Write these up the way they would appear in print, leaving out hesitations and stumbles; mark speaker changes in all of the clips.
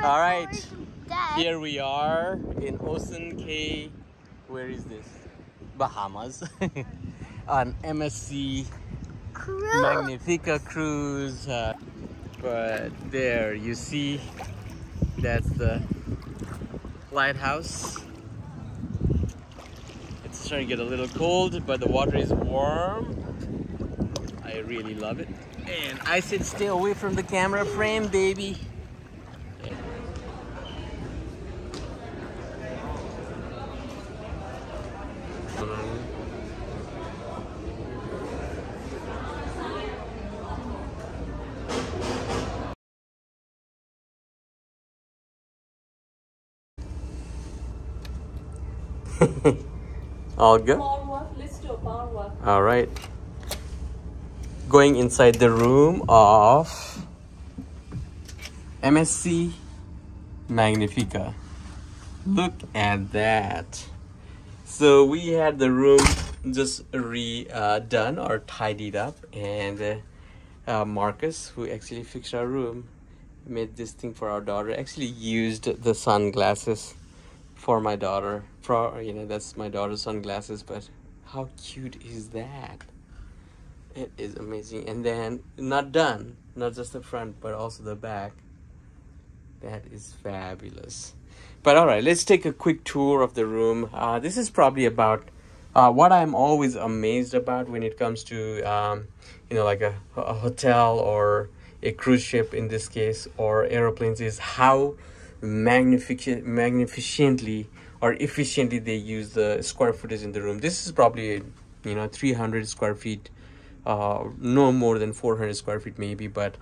Speaker 1: All right, here we are in Ocean Cay. Where is this? Bahamas. On MSC Magnifica cruise. But there you see, that's the lighthouse. It's starting to get a little cold, but the water is warm. I really love it. And I said stay away from the camera frame, baby. All good?
Speaker 2: Let's do a power walk.
Speaker 1: All right. Going inside the room of MSC Magnifica. Look at that. So we had the room just redone or tidied up, and Marcus, who actually fixed our room, made this thing for our daughter. Actually used the sunglasses for my daughter. That's my daughter's sunglasses, but how cute is that? It is amazing. And then not done, not just the front but also the back. That is fabulous. But all right, let's take a quick tour of the room. This is probably about what I'm always amazed about when it comes to like a hotel or a cruise ship in this case, or aeroplanes, is how magnificently or efficiently they use the square footage in the room. This is probably 300 square feet, no more than 400 square feet maybe, but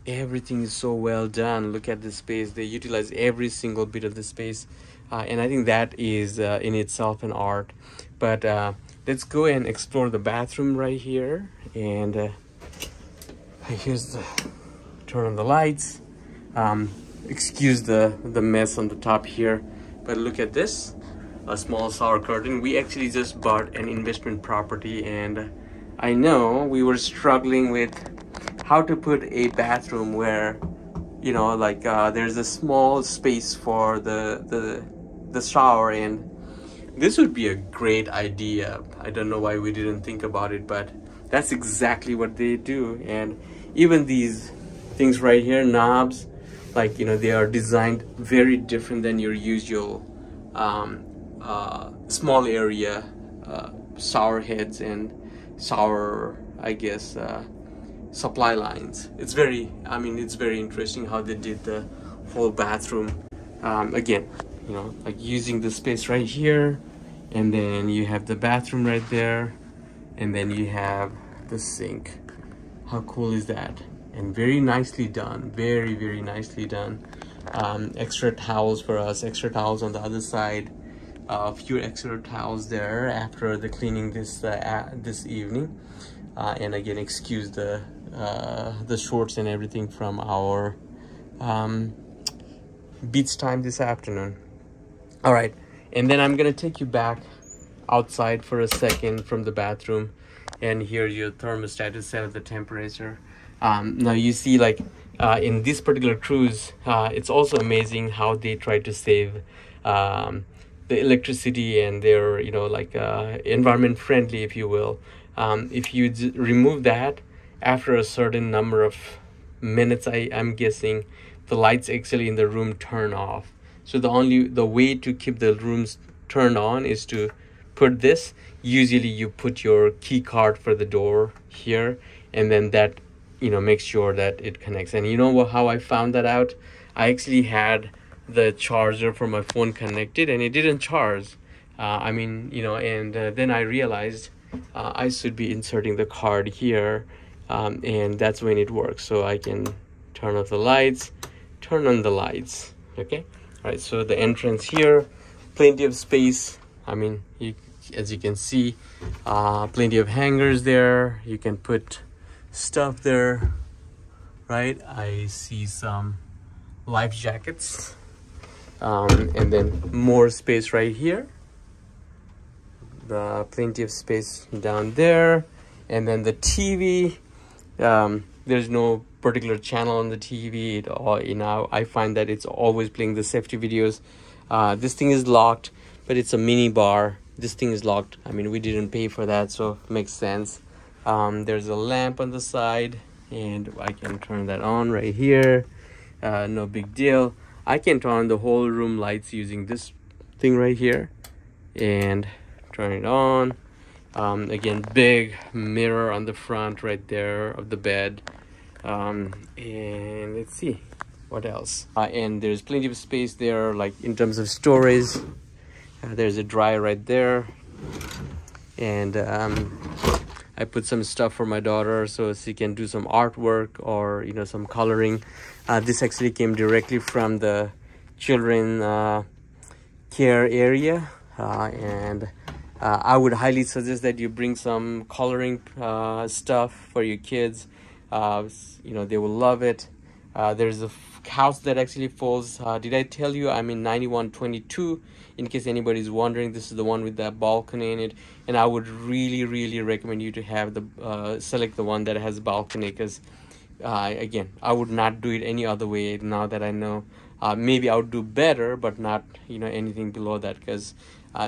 Speaker 1: everything is so well done. Look at the space. They utilize every single bit of the space, and I think that is in itself an art. But let's go and explore the bathroom right here. And here's the turn on the lights. Excuse the mess on the top here, but look at this, a small shower curtain. We actually just bought an investment property, and I know we were struggling with how to put a bathroom where there's a small space for the shower, and this would be a great idea. I don't know why we didn't think about it, but that's exactly what they do. And even these things right here, knobs, they are designed very different than your usual small area shower heads and shower, I guess, supply lines. It's very interesting how they did the whole bathroom. Again, using the space right here, and then you have the bathroom right there, and then you have the sink. How cool is that? And very nicely done, very, very nicely done. Extra towels for us, extra towels on the other side, a few extra towels there after the cleaning this evening. And again, excuse the shorts and everything from our beach time this afternoon. All right, and then I'm gonna take you back outside for a second from the bathroom, and here your thermostat is set at the temperature. Now you see, in this particular cruise, it's also amazing how they try to save the electricity, and they're environment friendly, if you will. If you remove that after a certain number of minutes, I'm guessing the lights actually in the room turn off. So the way to keep the rooms turned on is to put this. Usually you put your key card for the door here, and then that make sure that it connects. And how I found that out? I actually had the charger for my phone connected, and it didn't charge. And then I realized I should be inserting the card here, and that's when it works. So I can turn off the lights, turn on the lights. Okay. All right. So the entrance here, plenty of space. As you can see, plenty of hangers there. You can put stuff there, right? I see some life jackets, and then more space right here, plenty of space down there, and then the TV. There's no particular channel on the TV, I find that it's always playing the safety videos. This thing is locked, but it's a mini bar. This thing is locked. I mean, we didn't pay for that, so it makes sense. There's a lamp on the side, and I can turn that on right here. No big deal. I can turn on the whole room lights using this thing right here and turn it on. Again, big mirror on the front right there of the bed. And let's see what else. And there's plenty of space there, like in terms of storage. There's a dryer right there, and I put some stuff for my daughter so she can do some artwork or some coloring. This actually came directly from the children care area, and I would highly suggest that you bring some coloring stuff for your kids. They will love it. There's a house that actually folds. Did I tell you I'm in 9122? In case anybody's wondering, this is the one with that balcony in it, and I would really recommend you to have the select the one that has balcony, because again, I would not do it any other way. Now that I know, maybe I would do better, but not anything below that, because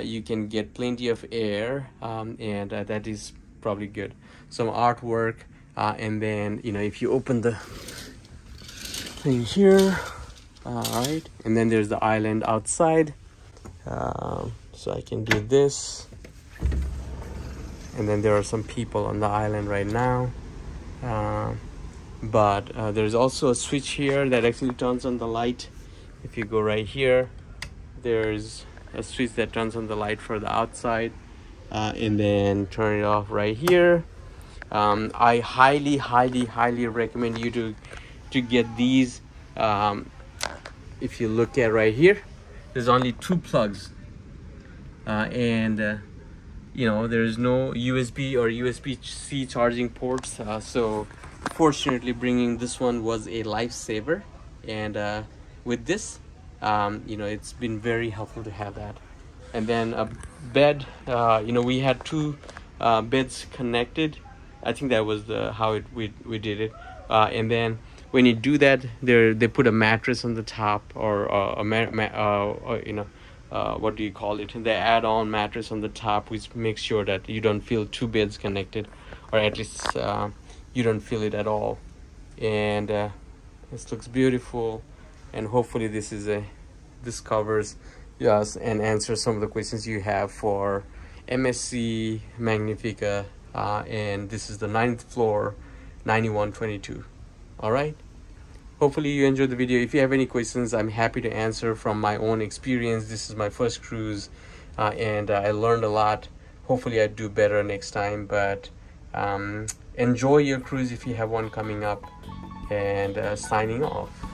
Speaker 1: you can get plenty of air, and that is probably good. Some artwork, and then if you open the thing here, all right, and then there's the island outside. So I can do this, and then there are some people on the island right now, but there's also a switch here that actually turns on the light. If you go right here, there's a switch that turns on the light for the outside, and then turn it off right here. I highly recommend you to get these. If you look at right here, there's only 2 plugs, and there's no USB or USB-C charging ports, so fortunately bringing this one was a lifesaver, and with this it's been very helpful to have that. And then a bed, we had 2 beds connected. I think that was how we did it, and then when you do that, they put a mattress on the top, or what do you call it? The add-on mattress on the top, which makes sure that you don't feel 2 beds connected, or at least you don't feel it at all. And this looks beautiful, and hopefully this covers yes and answers some of the questions you have for MSC Magnifica, and this is the 9th floor, 9122. All right, hopefully you enjoyed the video. If you have any questions, I'm happy to answer from my own experience. This is my first cruise, and I learned a lot. Hopefully I do better next time, but enjoy your cruise if you have one coming up, and signing off.